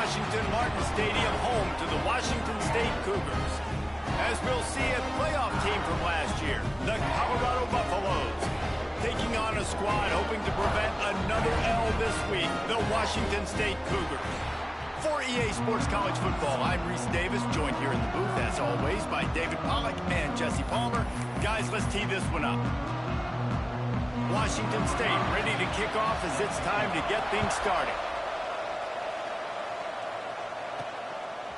Washington Martin Stadium, home to the Washington State Cougars. As we'll see, a playoff team from last year, the Colorado Buffaloes, taking on a squad hoping to prevent another L this week, the Washington State Cougars. For EA Sports College Football, I'm Reese Davis, joined here in the booth, as always, by David Pollack and Jesse Palmer. Guys, let's tee this one up. Washington State ready to kick off as it's time to get things started.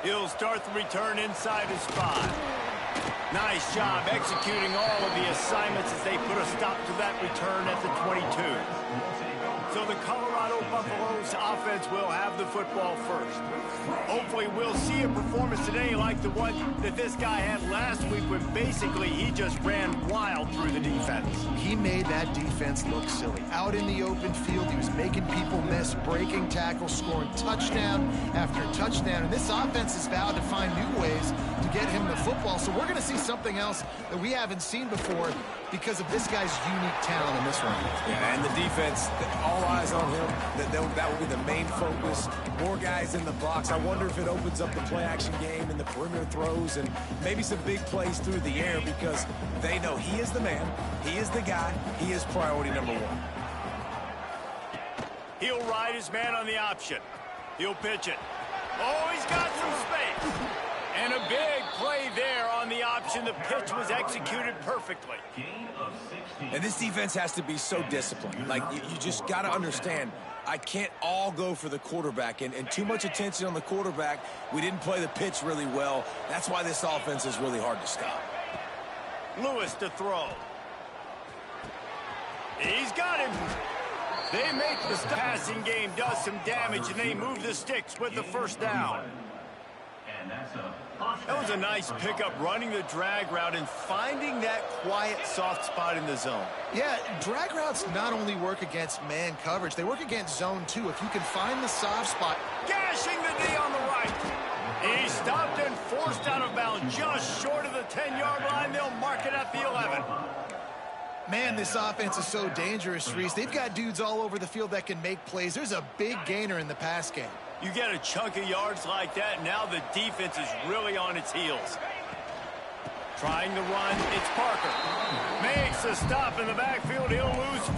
He'll start the return inside his 5. Nice job executing all of the assignments as they put a stop to that return at the 22. So the Colorado Buffaloes offense will have the football first. Hopefully we'll see a performance today like the one that this guy had last week when basically he just ran wild through the defense. He made that defense look silly. Out in the open field, he was making people miss, breaking tackles, scoring touchdown after touchdown. And this offense has vowed to find new ways to get him the football. So we're going to see something else that we haven't seen before because of this guy's unique talent in this one. Yeah, and the defense, all eyes on him. That will be the main focus. More guys in the box. I wonder if it opens up the play-action game and the perimeter throws and maybe some big plays through the air because they know he is the man, he is the guy, he is priority number 1. He'll ride his man on the option. He'll pitch it. Oh, he's got some space. And a big play there on the option. The pitch was executed perfectly. And this defense has to be so disciplined. Like, you just got to understand, I can't all go for the quarterback. And too much attention on the quarterback. We didn't play the pitch really well. That's why this offense is really hard to stop. Lewis to throw. He's got him. They make the passing game does some damage, and they move the sticks with the first down. That was a nice pickup, running the drag route and finding that quiet, soft spot in the zone. Yeah, drag routes not only work against man coverage, they work against zone too. If you can find the soft spot. Gashing the D on the right. He stopped and forced out of bounds just short of the 10-yard line. They'll mark it at the 11. Man, this offense is so dangerous, Reese. They've got dudes all over the field that can make plays. There's a big gainer in the pass game. You get a chunk of yards like that, now the defense is really on its heels. Trying to run, it's Parker. Makes a stop in the backfield, he'll lose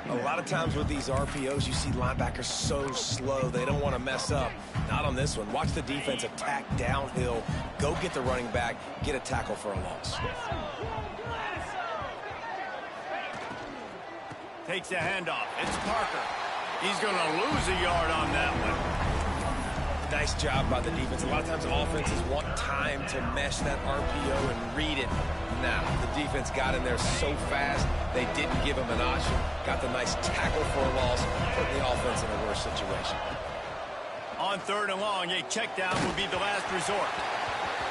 4. A lot of times with these RPOs, you see linebackers so slow, they don't want to mess up. Not on this one. Watch the defense attack downhill, go get the running back, get a tackle for a loss. Takes a handoff, it's Parker. He's going to lose a yard on that one. Nice job by the defense. A lot of times offenses want time to mesh that RPO and read it. Now, the defense got in there so fast, they didn't give him an option. Got the nice tackle for a loss, putting the offense in a worse situation. On 3rd and long, a check down would be the last resort.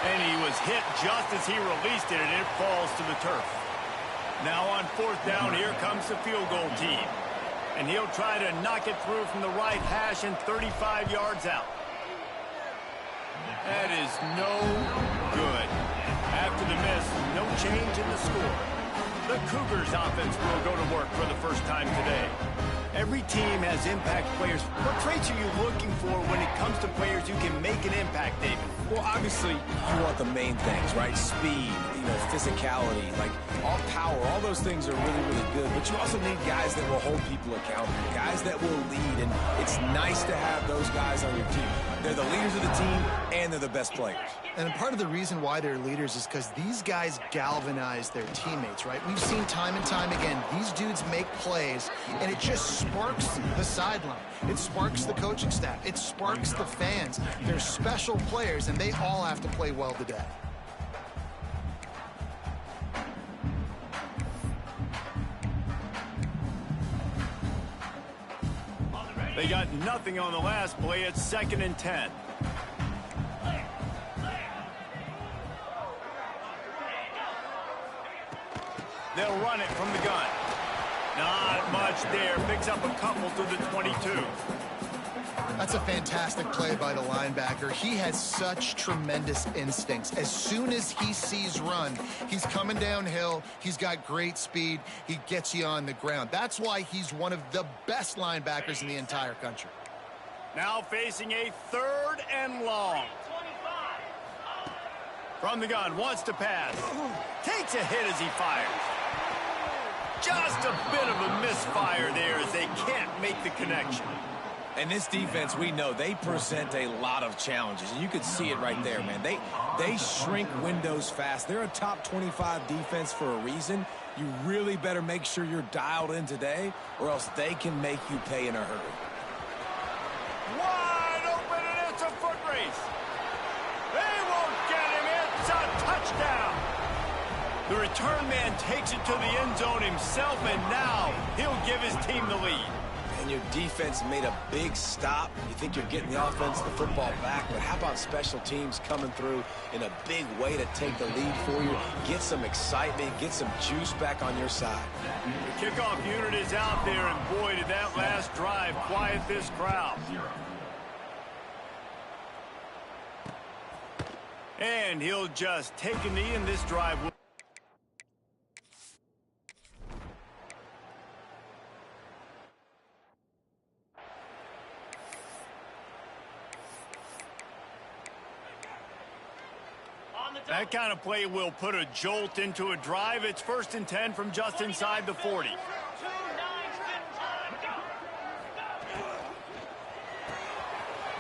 And he was hit just as he released it, and it falls to the turf. Now on 4th down, here comes the field goal team. And he'll try to knock it through from the right hash and 35 yards out. That is no good. After the miss, no change in the score. The Cougars offense will go to work for the first time today. Every team has impact players. What traits are you looking for when it comes to players who can make an impact, David? Well, obviously, you want the main things, right? Speed, physicality, like all power, all those things are really, really good. But you also need guys that will hold people accountable, guys that will lead. And it's nice to have those guys on your team. They're the leaders of the team, and they're the best players. And part of the reason why they're leaders is because these guys galvanize their teammates, right? We've seen time and time again, these dudes make plays, and it just sparks the sideline. It sparks the coaching staff. It sparks the fans. They're special players, and they all have to play well today. They got nothing on the last play. It's 2nd and 10. They'll run it from the gun. Not much there. Picks up a couple to the 22. That's a fantastic play by the linebacker. He has such tremendous instincts. As soon as he sees run, he's coming downhill. He's got great speed. He gets you on the ground. That's why he's one of the best linebackers in the entire country. Now facing a 3rd and long. From the gun, wants to pass. Takes a hit as he fires. Just a bit of a misfire there as they can't make the connection. And this defense, we know, they present a lot of challenges. And you could see it right there, man. They shrink windows fast. They're a top 25 defense for a reason. You really better make sure you're dialed in today, or else they can make you pay in a hurry. Wide open, and it's a foot race. They won't get him. It's a touchdown. The return man takes it to the end zone himself, and now he'll give his team the lead. And your defense made a big stop. You think you're getting the offense, the football back, but how about special teams coming through in a big way to take the lead for you, get some excitement, get some juice back on your side. The kickoff unit is out there, and boy, did that last drive quiet this crowd. And he'll just take a knee in this drive. That kind of play will put a jolt into a drive. It's 1st and 10 from just inside the 40.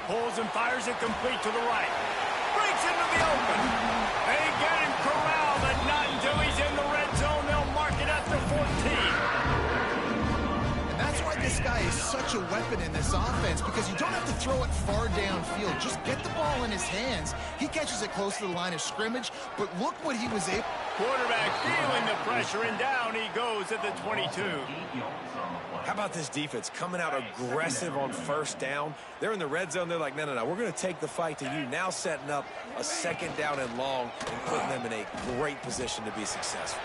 Pulls and fires it complete to the right. Breaks into the open. They get him corralled, but not until he's in the red zone. They'll mark it at the 14. That's why this guy is such a weapon in this offense, because you don't have to throw it far downfield. Just get the ball in his hands. He catches it close to the line of scrimmage, but look what he was able. Quarterback feeling the pressure, and down he goes at the 22. How about this defense coming out aggressive on 1st down? They're in the red zone. They're like, no, we're going to take the fight to you. Now setting up a 2nd down and long and putting them in a great position to be successful.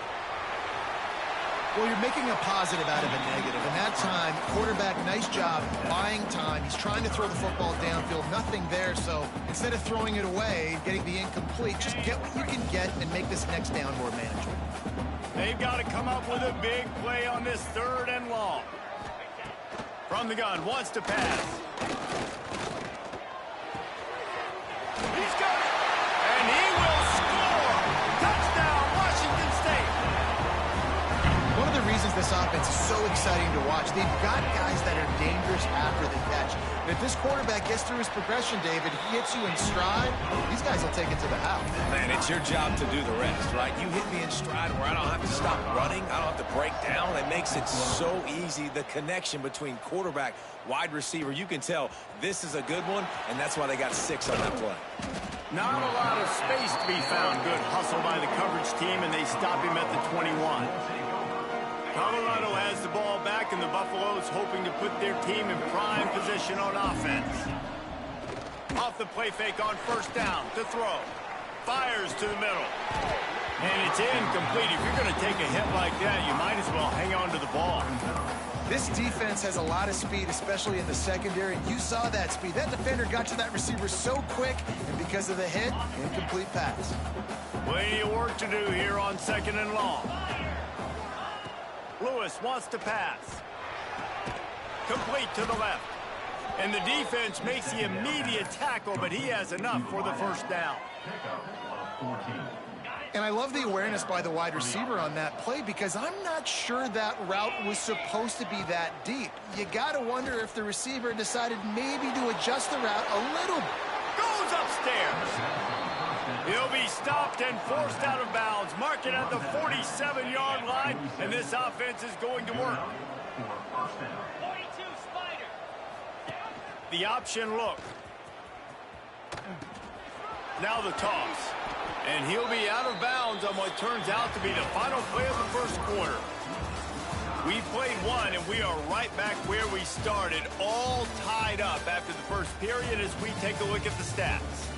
Well, you're making a positive out of a negative. And that time, quarterback, nice job buying time. He's trying to throw the football downfield. Nothing there. So instead of throwing it away, getting the incomplete, just get what you can get and make this next down more manageable. They've got to come up with a big play on this 3rd and long. From the gun, wants to pass. He's got it. And he will score. Touchdown, Washington State. One of the reasons this offense is so exciting to watch, they've got guys that are dangerous after the catch. And if this quarterback gets through his progression, David, he hits you in stride, these guys will take it to the house. Man, it's your job to do the rest, right? You hit me in stride where I don't have to stop running. I don't have to break down. It makes it so easy. The connection between quarterback, wide receiver, you can tell this is a good one, and that's why they got 6 on that play. Not a lot of space to be found. Good hustle by the coverage team, and they stop him at the 21. Colorado has the ball back, and the Buffaloes hoping to put their team in prime position on offense. Off the play fake on 1st down to throw. Fires to the middle. And it's incomplete. If you're going to take a hit like that, you might as well hang on to the ball. This defense has a lot of speed, especially in the secondary. You saw that speed. That defender got to that receiver so quick, and because of the hit, incomplete pass. Plenty of work to do here on 2nd and long. Lewis wants to pass. Complete to the left. And the defense makes the immediate tackle, but he has enough for the 1st down. And I love the awareness by the wide receiver on that play, because I'm not sure that route was supposed to be that deep. You got to wonder if the receiver decided maybe to adjust the route a little. Goes upstairs. He'll be stopped and forced out of bounds. Mark it at the 47-yard line, and this offense is going to work. 42 Spider. The option look. Now the toss. And he'll be out of bounds on what turns out to be the final play of the 1st quarter. We played one, and we are right back where we started, all tied up after the 1st period as we take a look at the stats.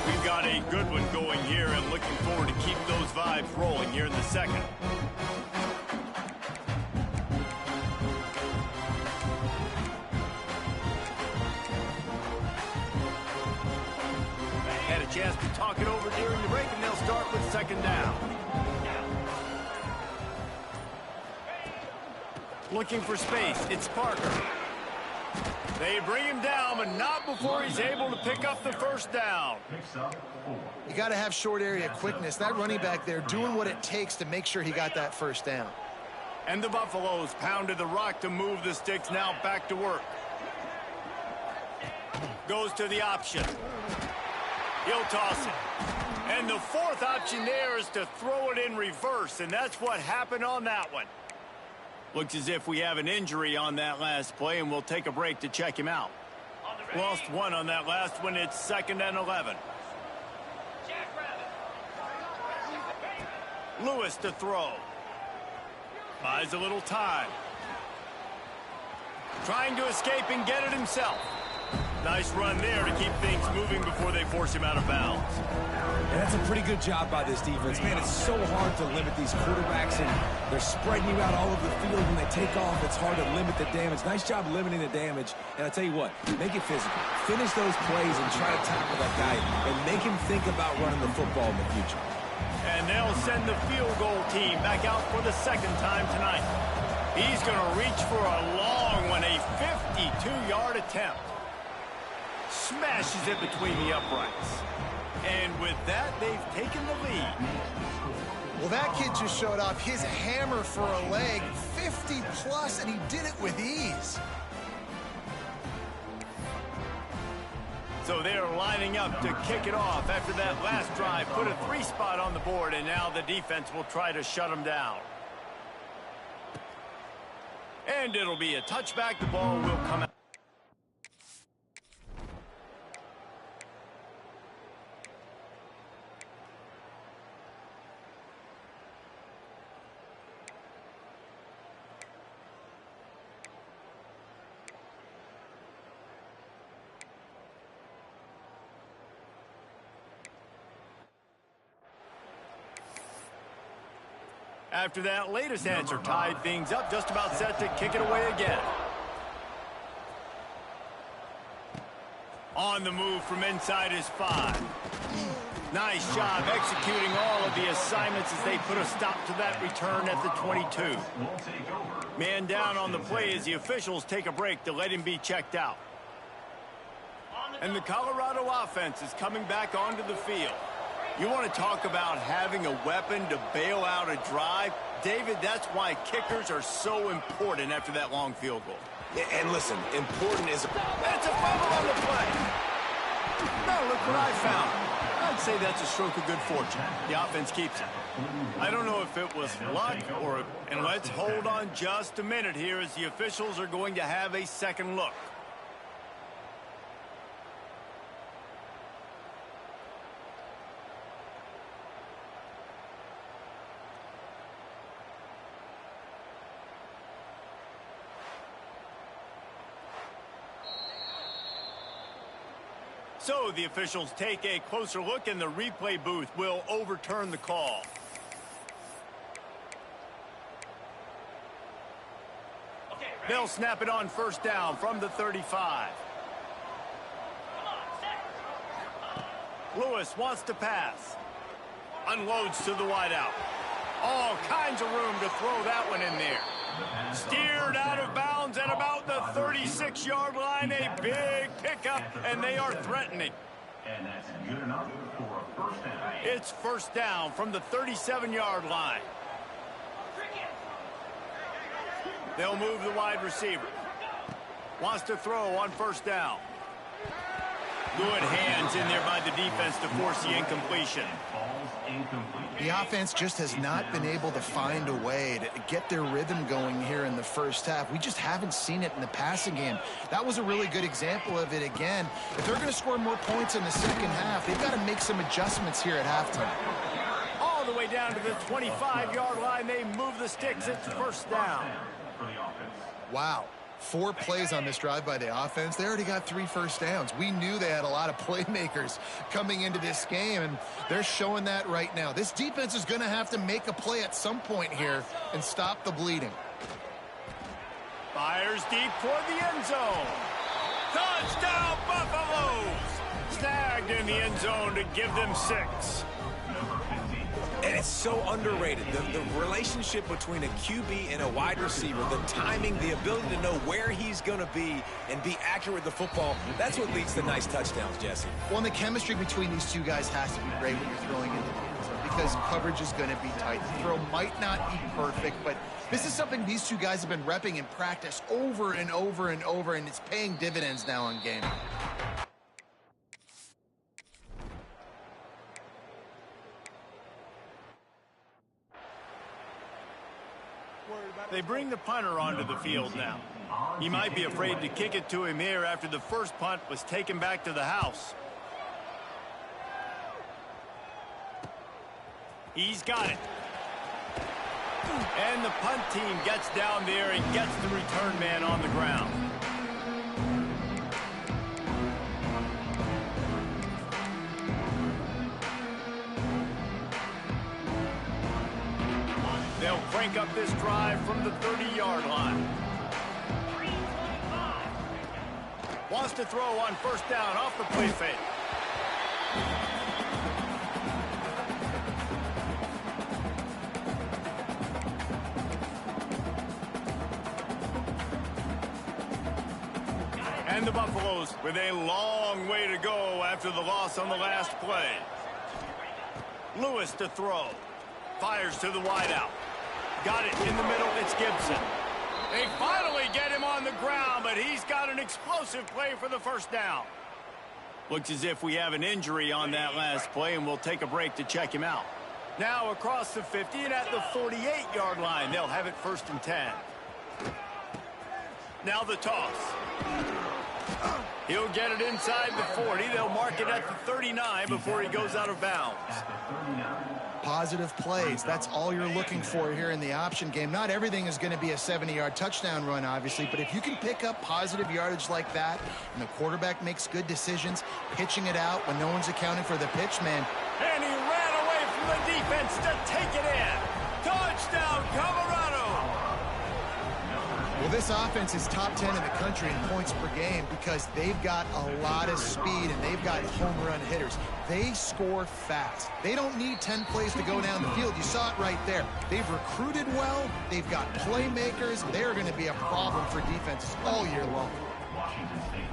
We've got a good one going here, and looking forward to keep those vibes rolling here in the 2nd. Had a chance to talk it over during the break, and they'll start with 2nd down. Looking for space. It's Parker. They bring him down, but not before he's able to pick up the first down. You got to have short area quickness. That running back there doing what it takes to make sure he got that first down. And the Buffaloes pounded the rock to move the sticks. Now back to work. Goes to the option. He'll toss it. And the fourth option there is to throw it in reverse, and that's what happened on that one. Looks as if we have an injury on that last play, and we'll take a break to check him out. Lost one on that last one. It's 2nd and 11. Lewis to throw. Buys a little time. Trying to escape and get it himself. Nice run there to keep things moving before they force him out of bounds. And that's a pretty good job by this defense. Man, it's so hard to limit these quarterbacks, and they're spreading you out all over the field. When they take off, it's hard to limit the damage. Nice job limiting the damage. And I tell you what, make it physical. Finish those plays and try to tackle that guy and make him think about running the football in the future. And they'll send the field goal team back out for the second time tonight. He's going to reach for a long one, a 52-yard attempt. Smashes it between the uprights. And with that, they've taken the lead. Well, that kid just showed off his hammer for a leg, 50-plus, and he did it with ease. So they're lining up to kick it off after that last drive. Put a 3 spot on the board, and now the defense will try to shut them down. And it'll be a touchback. The ball will come out. After that latest answer tied things up, just about set to kick it away again. On the move from inside his 5. Nice job executing all of the assignments as they put a stop to that return at the 22. Man down on the play as the officials take a break to let him be checked out. And the Colorado offense is coming back onto the field. You want to talk about having a weapon to bail out a drive? David, that's why kickers are so important after that long field goal. Yeah, and listen, important is... That's a fumble on the play. Now look what I found. I'd say that's a stroke of good fortune. The offense keeps it. I don't know if it was luck or... And let's hold on just a minute here as the officials are going to have a second look. So the officials take a closer look, and the replay booth will overturn the call. They'll snap it on first down from the 35. Lewis wants to pass. Unloads to the wideout. All kinds of room to throw that one in there. Steered out of bounds at about the 36-yard line. A big pickup, and they are threatening. And that's good enough for a first down. It's first down from the 37-yard line. They'll move the wide receiver. Wants to throw on first down. Good hands in there by the defense to force the incompletion. The offense just has not been able to find a way to get their rhythm going here in the first half. We just haven't seen it in the passing game. That was a really good example of it again. If they're going to score more points in the second half, they've got to make some adjustments here at halftime. All the way down to the 25-yard line, they move the sticks. It's first down. Wow. 4 plays on this drive by the offense. They already got 3 first downs. We knew they had a lot of playmakers coming into this game, and they're showing that right now. This defense is going to have to make a play at some point here and stop the bleeding. Fires deep toward the end zone. Touchdown, Buffaloes! Snagged in the end zone to give them 6. And That's so underrated. The relationship between a QB and a wide receiver, the timing, the ability to know where he's going to be and be accurate with the football, that's what leads to nice touchdowns, Jesse. Well, and the chemistry between these two guys has to be great when you're throwing in the end zone because coverage is going to be tight. The throw might not be perfect, but this is something these two guys have been repping in practice over and over and over, and it's paying dividends now in game. They bring the punter onto the field now. He might be afraid to kick it to him here after the first punt was taken back to the house. He's got it. And the punt team gets down there and gets the return man on the ground. They'll crank up this drive from the 30-yard line. Wants to throw on first down off the play fake. And the Buffaloes with a long way to go after the loss on the last play. Lewis to throw. Fires to the wideout. Got it in the middle. It's Gibson. They finally get him on the ground, but he's got an explosive play for the first down. Looks as if we have an injury on that last play, and we'll take a break to check him out. Now across the 50 and at the 48-yard line, they'll have it 1st and 10. Now the toss. He'll get it inside the 40. They'll mark it at the 39 before he goes out of bounds. Positive plays. That's all you're looking for here in the option game. Not everything is going to be a 70-yard touchdown run, obviously, but if you can pick up positive yardage like that and the quarterback makes good decisions, pitching it out when no one's accounting for the pitch, man. And he ran away from the defense to take it in. Touchdown, Colorado! Well, this offense is top 10 in the country in points per game because they've got a lot of speed and they've got home run hitters. They score fast. They don't need 10 plays to go down the field. You saw it right there. They've recruited well. They've got playmakers. They're going to be a problem for defenses all year long. Washington State,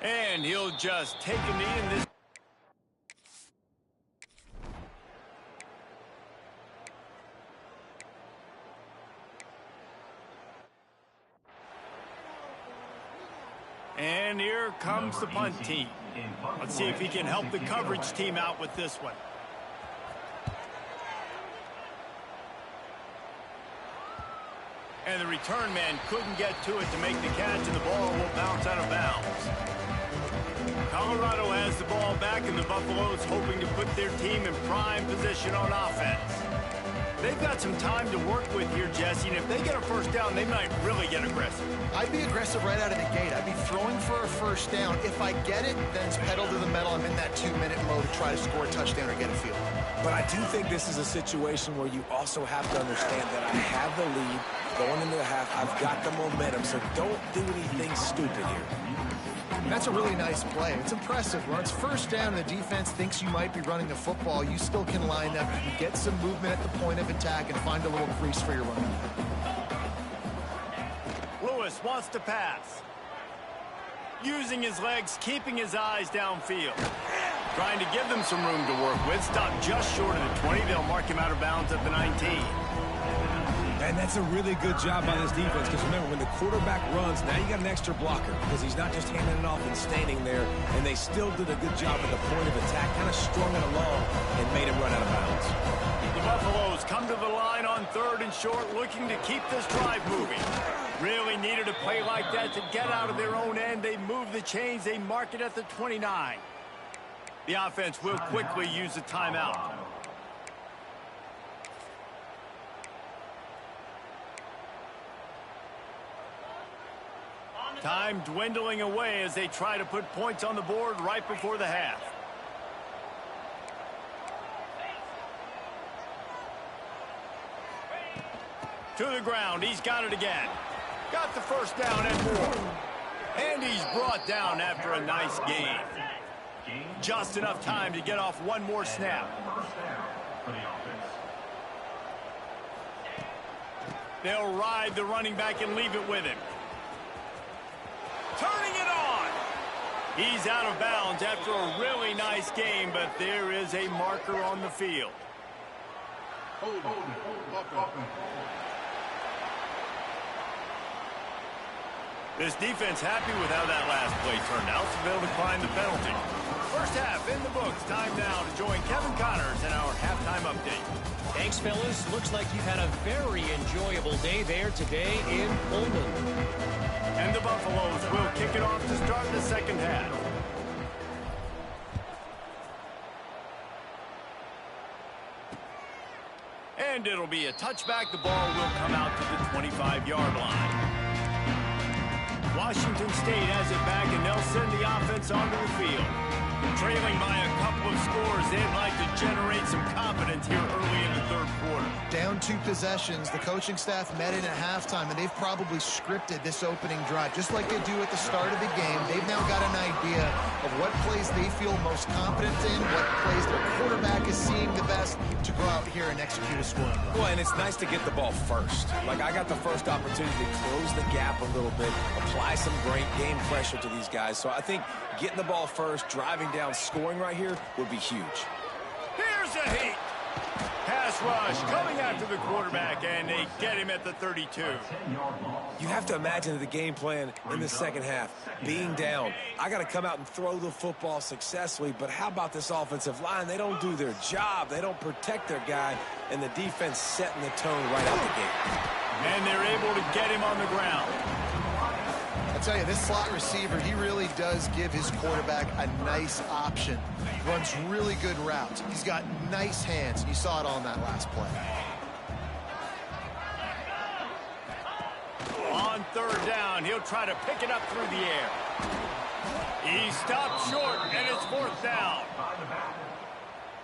10. And he'll just take a knee in this. And here comes the punt team. Let's see if he can help the coverage team out with this one. And the return man couldn't get to it to make the catch, and the ball will bounce out of bounds. Colorado has the ball back, and the Buffaloes hoping to put their team in prime position on offense. They've got some time to work with here, Jesse, and if they get a first down, they might really get aggressive. I'd be aggressive right out of the gate. I'd be throwing for a first down. If I get it, then it's pedal to the metal. I'm in that 2-minute mode to try to score a touchdown or get a field. But I do think this is a situation where you also have to understand that I have the lead going into the half. I've got the momentum, so don't do anything stupid here. That's a really nice play. It's impressive. When it's first down and the defense thinks you might be running the football, you still can line up. You can get some movement at the point of attack and find a little crease for your run. Lewis wants to pass. Using his legs, keeping his eyes downfield. Trying to give them some room to work with. Stopped just short of the 20. They'll mark him out of bounds at the 19. And that's a really good job by this defense because remember, when the quarterback runs, now you got an extra blocker because he's not just handing it off and standing there, and they still did a good job at the point of attack, kind of strung it along and made him run out of bounds. The Buffaloes come to the line on 3rd and short, looking to keep this drive moving. Really needed a play like that to get out of their own end. They move the chains. They mark it at the 29. The offense will quickly use a timeout. Time dwindling away as they try to put points on the board right before the half. To the ground. He's got it again. Got the first down and more. And he's brought down after a nice gain. Just enough time to get off one more snap. For the offense. They'll ride the running back and leave it with him. Turning it on. He's out of bounds after a really nice game, but there is a marker on the field. This defense happy with how that last play turned out, so they'll decline the penalty. First half in the books. Time now to join Kevin Connors in our halftime update. Thanks, fellas. Looks like you've had a very enjoyable day there today in Pullman. And the Buffaloes will kick it off to start the second half. And it'll be a touchback. The ball will come out to the 25-yard line. Washington State has it back, and they'll send the offense onto the field. Trailing by a couple of scores, they'd like to generate some confidence here early in the third quarter. Down 2 possessions, the coaching staff met in at halftime, and they've probably scripted this opening drive. Just like they do at the start of the game, they've now got an idea of what plays they feel most confident in, what plays their quarterback is seeing the best to go out here and execute a scoring drive. Well, and it's nice to get the ball first. Like, I got the first opportunity to close the gap a little bit, apply some great game pressure to these guys. So I think getting the ball first, driving down, scoring right here would be huge. Here's a heat. Pass rush coming after the quarterback, and they get him at the 32. You have to imagine the game plan in the second half. Being down, I got to come out and throw the football successfully, but how about this offensive line? They don't do their job. They don't protect their guy, and the defense setting the tone right out the gate. And they're able to get him on the ground. I tell you, this slot receiver, he really does give his quarterback a nice option. Runs really good routes. He's got nice hands. You saw it on that last play. On third down, he'll try to pick it up through the air. He stopped short, and it's fourth down.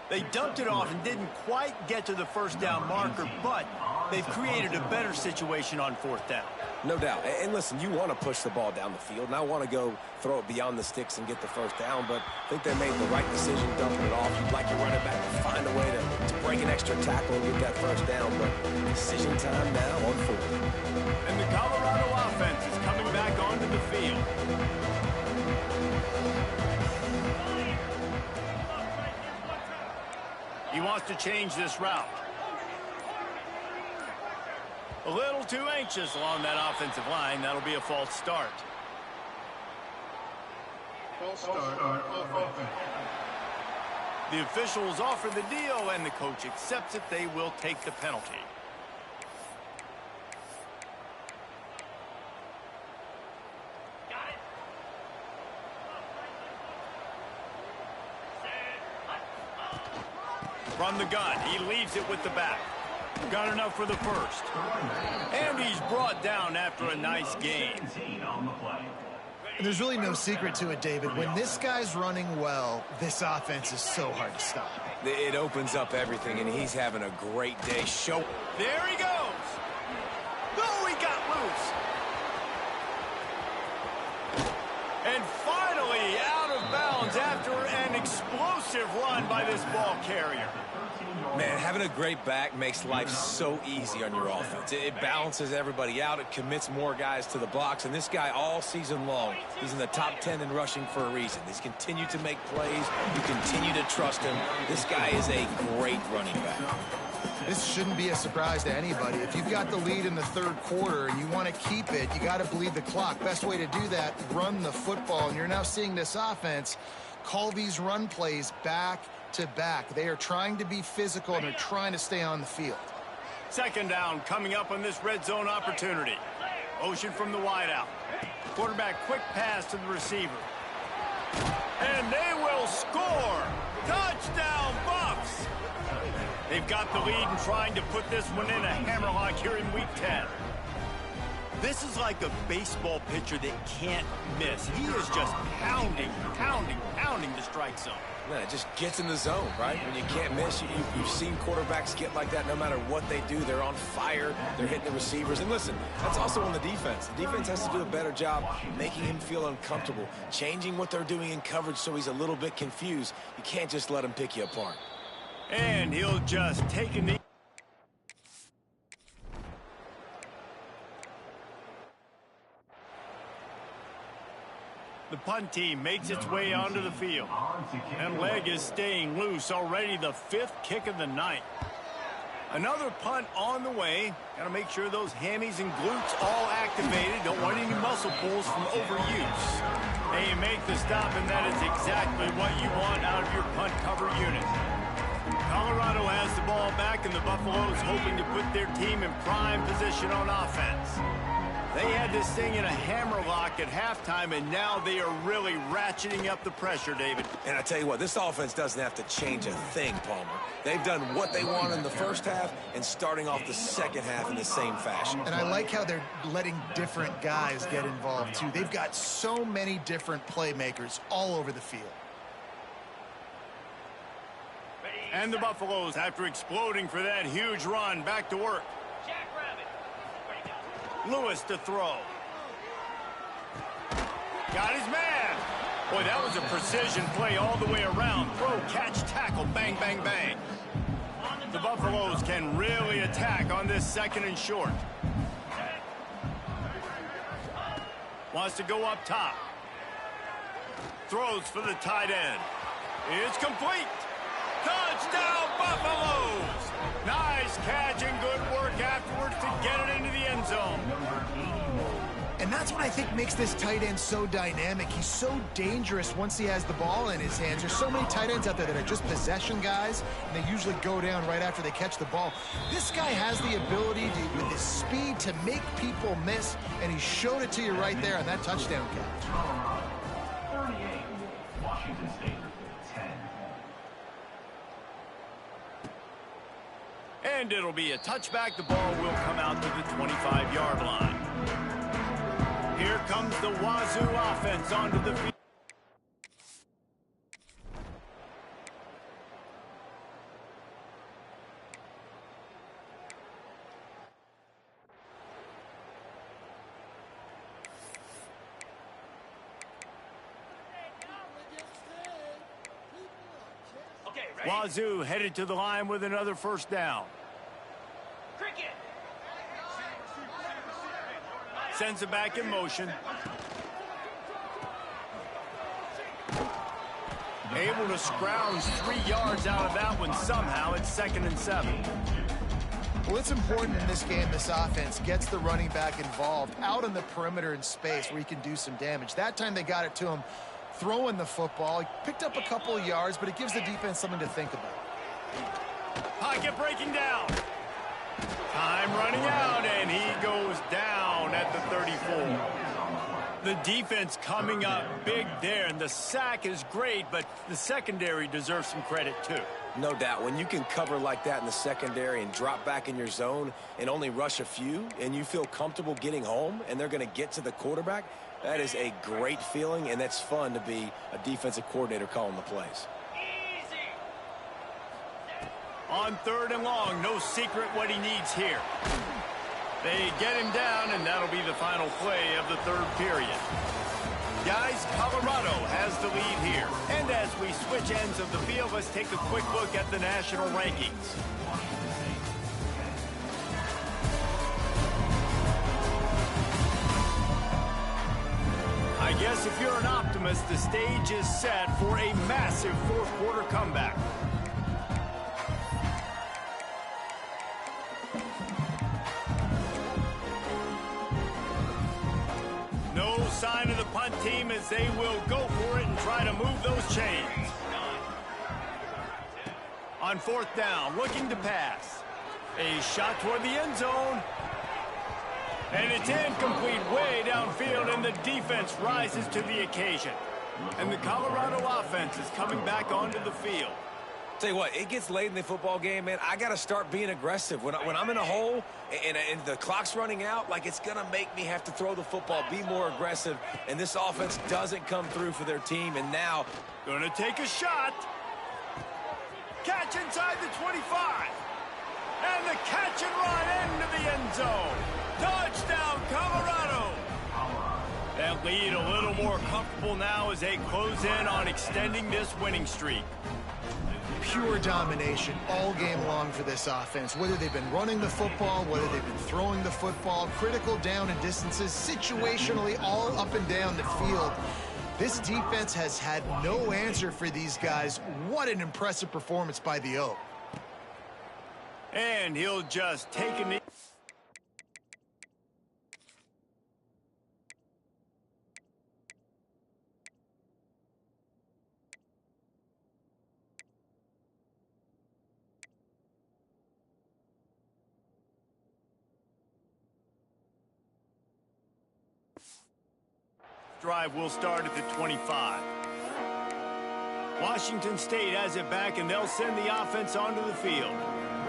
They dumped it off and didn't quite get to the first down marker, but they've created a better situation on fourth down. No doubt. And listen, you want to push the ball down the field, and I want to go throw it beyond the sticks and get the first down, but I think they made the right decision dumping it off. You'd like your running back to find a way to break an extra tackle and get that first down, but decision time now on fourth. And the Colorado offense is coming back onto the field. He wants to change this route. A little too anxious along that offensive line. That'll be a false start. The officials offer the deal, and the coach accepts it. They will take the penalty. From the gun, he leaves it with the back. Got enough for the first. And he's brought down after a nice game. And there's really no secret to it, David. When this guy's running well, this offense is so hard to stop. It opens up everything, and he's having a great day. There he goes. Oh, he got loose. And finally out of bounds after an explosive run by this ball carrier. Man, having a great back makes life so easy on your offense. It balances everybody out. It commits more guys to the box. And this guy all season long, he's in the top 10 in rushing for a reason. He's continued to make plays. You continue to trust him. This guy is a great running back. This shouldn't be a surprise to anybody. If you've got the lead in the third quarter and you want to keep it, you got to bleed the clock. Best way to do that, run the football. And you're now seeing this offense call these run plays back to back. They are trying to be physical, and they're trying to stay on the field. Second down coming up on this red zone opportunity. Motion from the wideout. Quarterback quick pass to the receiver. And they will score. Touchdown, Buffs. They've got the lead and trying to put this one in a hammerlock here in week 10. This is like a baseball pitcher that can't miss. He is just pounding the strike zone. No, it just gets in the zone, right? When you can't miss, you've seen quarterbacks get like that no matter what they do. They're on fire. They're hitting the receivers. And listen, that's also on the defense. The defense has to do a better job making him feel uncomfortable, changing what they're doing in coverage so he's a little bit confused. You can't just let him pick you apart. And he'll just take a knee. The punt team makes its way onto the field. That leg is staying loose. Already the 5th kick of the night. Another punt on the way. Got to make sure those hammies and glutes all activated. Don't want any muscle pulls from overuse. And you make the stop, and that is exactly what you want out of your punt cover unit. Colorado has the ball back, and the Buffaloes hoping to put their team in prime position on offense. They had this thing in a hammerlock at halftime, and now they are really ratcheting up the pressure, David. And I tell you what, this offense doesn't have to change a thing, Palmer. They've done what they want in the first half and starting off the second half in the same fashion. And I like how they're letting different guys get involved, too. They've got so many different playmakers all over the field. And the Buffaloes, after exploding for that huge run, back to work. Lewis to throw. Got his man. Boy, that was a precision play all the way around. Throw, catch, tackle, bang, bang, bang. The Buffaloes can really attack on this 2nd and short. Wants to go up top. Throws for the tight end. It's complete. Touchdown, Buffaloes! Nice catch and good work afterwards to get it into the end zone. And that's what I think makes this tight end so dynamic. He's so dangerous once he has the ball in his hands. There's so many tight ends out there that are just possession guys, and they usually go down right after they catch the ball. This guy has the ability to, with his speed, to make people miss, and he showed it to you right there on that touchdown catch. 38, Washington State, 10. And it'll be a touchback. The ball will come out to the 25-yard line. Here comes the Wazoo offense onto the field. Wazoo headed to the line with another first down. Sends it back in motion. Able to scrounge 3 yards out of that one somehow. It's 2nd and 7. Well, it's important in this game, this offense gets the running back involved out on the perimeter in space where he can do some damage. That time they got it to him throwing the football. He picked up a couple of yards, but it gives the defense something to think about. Pocket breaking down. Time running out, and he goes down at the 34. The defense coming up big there, and the sack is great, but the secondary deserves some credit too. No doubt. When you can cover like that in the secondary and drop back in your zone and only rush a few, and you feel comfortable getting home, and they're going to get to the quarterback, that is a great feeling, and that's fun to be a defensive coordinator calling the plays. On 3rd and long, no secret what he needs here. They get him down, and that'll be the final play of the 3rd period. Guys, Colorado has the lead here. And as we switch ends of the field, let's take a quick look at the national rankings. I guess if you're an optimist, the stage is set for a massive 4th quarter comeback. No sign of the punt team as they will go for it and try to move those chains. On 4th down, looking to pass. A shot toward the end zone. And it's incomplete way downfield, and the defense rises to the occasion. And the Colorado offense is coming back onto the field. Tell you what, it gets late in the football game, man. I got to start being aggressive. When I'm in a hole and the clock's running out, like, it's going to make me have to throw the football, be more aggressive. And this offense doesn't come through for their team. And now, going to take a shot. catch inside the 25. And the catch and run into the end zone. Touchdown, Colorado. That lead a little more comfortable now as they close in on extending this winning streak. Pure domination all game long for this offense. Whether they've been running the football, whether they've been throwing the football, critical down and distances, situationally all up and down the field. This defense has had no answer for these guys. What an impressive performance by the O. And he'll just take a knee. Drive will start at the 25. Washington State has it back, and they'll send the offense onto the field.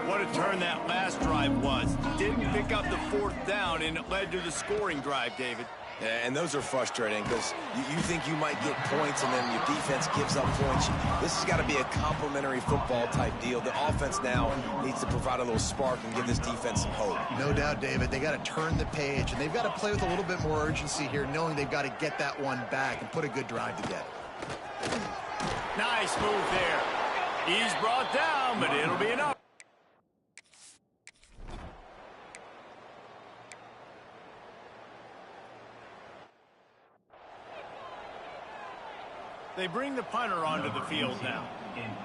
What a turn that last drive was. Didn't pick up the fourth down, and it led to the scoring drive, David. Yeah, and those are frustrating because you think you might get points and then your defense gives up points. This has got to be a complementary football type deal. The offense now needs to provide a little spark and give this defense some hope. No doubt, David. They got to turn the page, and they've got to play with a little bit more urgency here, knowing they've got to get that one back and put a good drive together. Nice move there. He's brought down, but it'll be enough. They bring the punter onto the field now.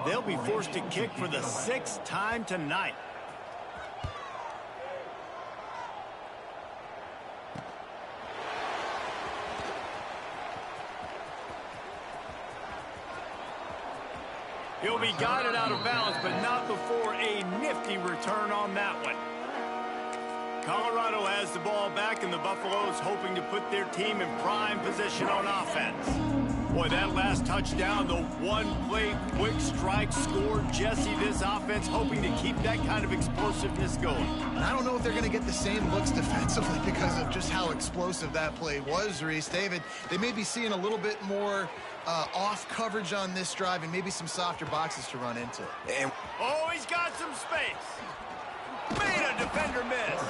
They'll be forced to kick for the 6th time tonight. He'll be guided out of bounds, but not before a nifty return on that one. Colorado has the ball back, and the Buffaloes hoping to put their team in prime position on offense. Boy, that last touchdown, the one-play quick strike score. Jesse, this offense hoping to keep that kind of explosiveness going. And I don't know if they're going to get the same looks defensively because of just how explosive that play was, Reese. David, they may be seeing a little bit more off coverage on this drive and maybe some softer boxes to run into. And oh, he's got some space. Made a defender miss.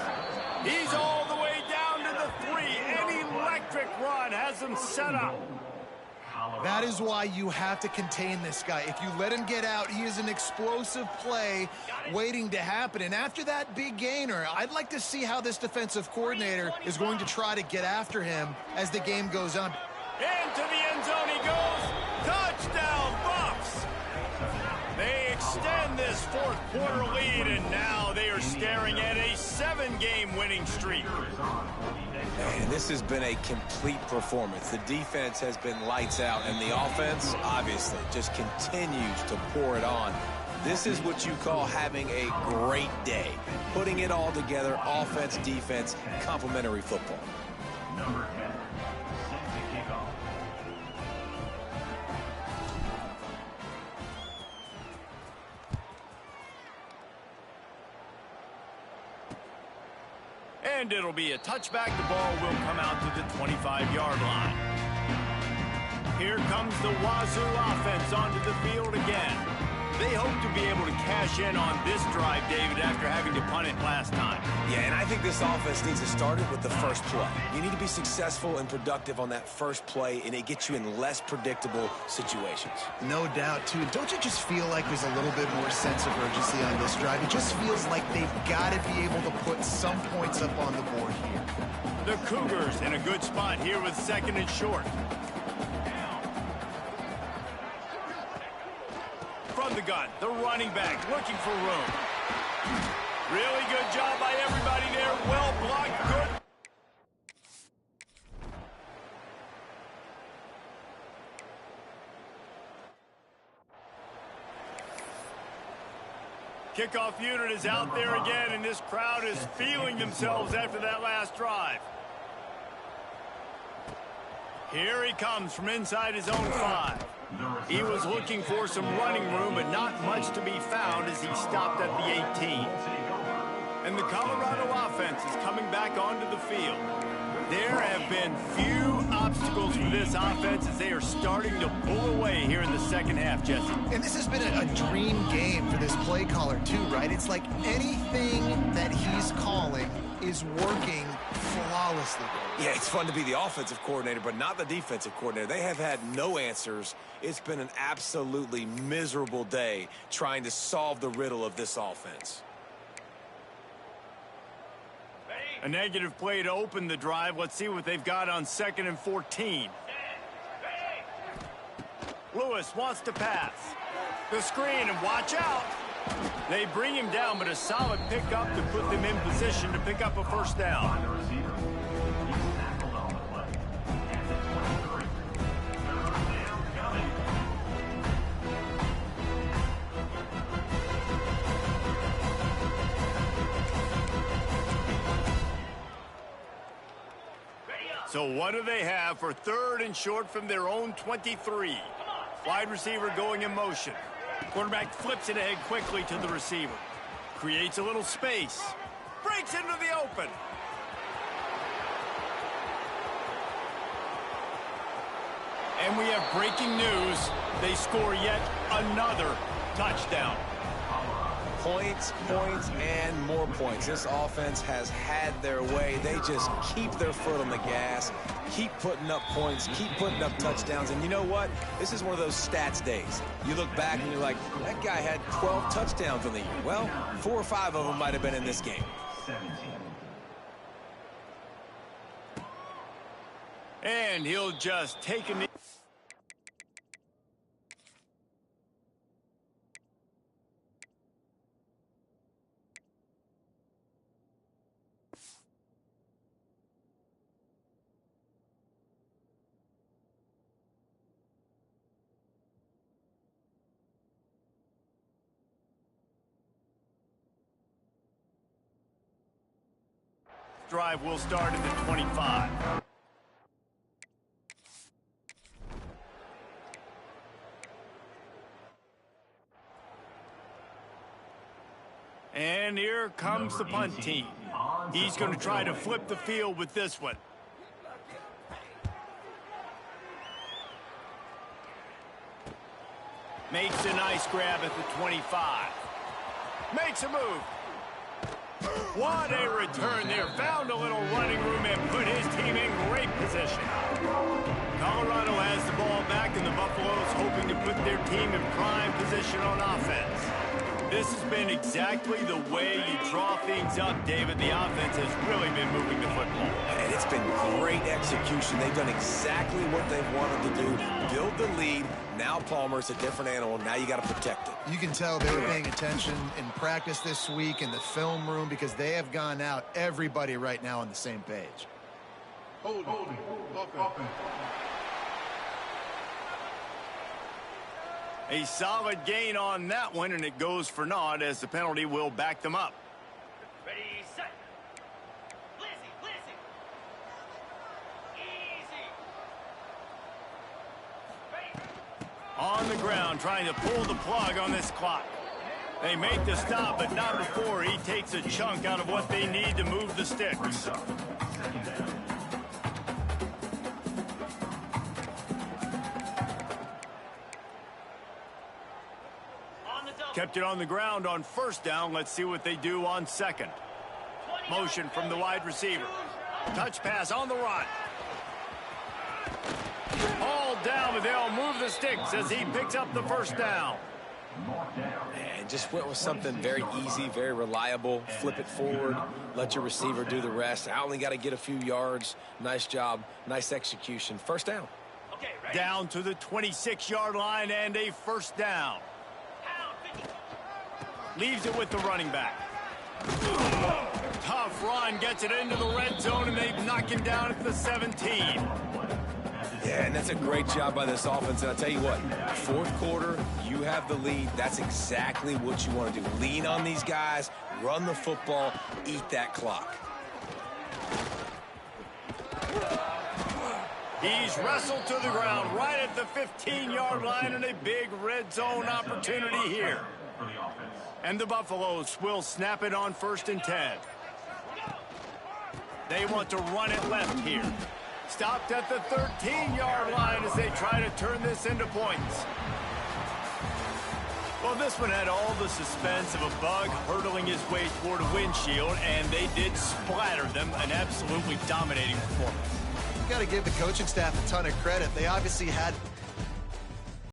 He's all the way down to the 3. An electric run has him set up. That is why you have to contain this guy. If you let him get out, he is an explosive play waiting to happen. And after that big gainer, I'd like to see how this defensive coordinator is going to try to get after him as the game goes on. Into the end zone he goes. Touchdown, Buffs. They extend this fourth quarter lead, and now they are staring at a 7-game winning streak. And this has been a complete performance. The defense has been lights out, and the offense, obviously, just continues to pour it on. This is what you call having a great day. Putting it all together, offense, defense, complementary football. Number 10, set to kick off. And it'll be a touchback. The ball will come out to the 25-yard line. Here comes the Wazoo offense onto the field again. They hope to be able to cash in on this drive, David, after having to punt it last time. Yeah, and I think this offense needs to start it with the first play. You need to be successful and productive on that first play, and it gets you in less predictable situations. No doubt, too. Don't you just feel like there's a little bit more sense of urgency on this drive? It just feels like they've got to be able to put some points up on the board here. The Cougars in a good spot here with 2nd and short. From the gun, the running back looking for room. Really good job by everybody there. Well blocked, good. Kickoff unit is out there again, and this crowd is feeling themselves after that last drive. Here he comes from inside his own 5. He was looking for some running room, but not much to be found as he stopped at the 18. And the Colorado offense is coming back onto the field. There have been few obstacles for this offense as they are starting to pull away here in the second half, Jesse. And this has been a dream game for this play caller too, right? It's like anything that he's calling is working flawlessly. Yeah, it's fun to be the offensive coordinator, but not the defensive coordinator. They have had no answers. It's been an absolutely miserable day trying to solve the riddle of this offense. A negative play to open the drive. Let's see what they've got on 2nd and 14. Lewis wants to pass. The screen, and watch out. They bring him down, but a solid pickup to put them in position to pick up a first down. The receiver, he's tackled on the play. And the 23. Third down coming. So what do they have for 3rd and short from their own 23? Wide receiver going in motion. Quarterback flips it ahead quickly to the receiver. Creates a little space. Breaks into the open. And we have breaking news. They score yet another touchdown. Points, points, and more points. This offense has had their way. They just keep their foot on the gas, keep putting up points, keep putting up touchdowns. And you know what? This is one of those stats days. You look back and you're like, that guy had 12 touchdowns on the year. Well, 4 or 5 of them might have been in this game. 17. And he'll just take a knee. Drive will start at the 25. And here comes the punt team. He's going to try to flip the field with this one. Makes a nice grab at the 25. Makes a move. What a return there. Found a little running room and put his team in great position. Colorado has the ball back, and the Buffaloes hoping to put their team in prime position on offense. This has been exactly the way you draw things up, David. The offense has really been moving the football. And it's been great execution. They've done exactly what they've wanted to do. Build the lead. Now Palmer's a different animal. Now you got to protect it. You can tell they were paying attention in practice this week in the film room because they have gone out, everybody right now on the same page. Holding. A solid gain on that one, and it goes for naught as the penalty will back them up. Ready, set. Blizzy. Easy. Ready. On the ground, trying to pull the plug on this clock. They make the stop, but not before he takes a chunk out of what they need to move the sticks. Second down. Kept it on the ground on first down. Let's see what they do on second. Motion from the wide receiver. Touch pass on the run. All down, but they'll move the sticks as he picks up the first down. And just went with something very easy, very reliable. Flip it forward. Let your receiver do the rest. I only got to get a few yards. Nice job. Nice execution. First down. Okay, ready. Down to the 26-yard line and a first down. Leaves it with the running back. Tough run, gets it into the red zone, and they knock him down at the 17. Yeah, and that's a great job by this offense. And I'll tell you what, fourth quarter, you have the lead. That's exactly what you want to do. Lean on these guys, run the football, eat that clock. He's wrestled to the ground right at the 15-yard line, and a big red zone opportunity here. And the Buffaloes will snap it on 1st and 10. They want to run it left here. Stopped at the 13-yard line as they try to turn this into points. Well, this one had all the suspense of a bug hurtling his way toward a windshield, and they did splatter them. An absolutely dominating performance. You got to give the coaching staff a ton of credit. They obviously had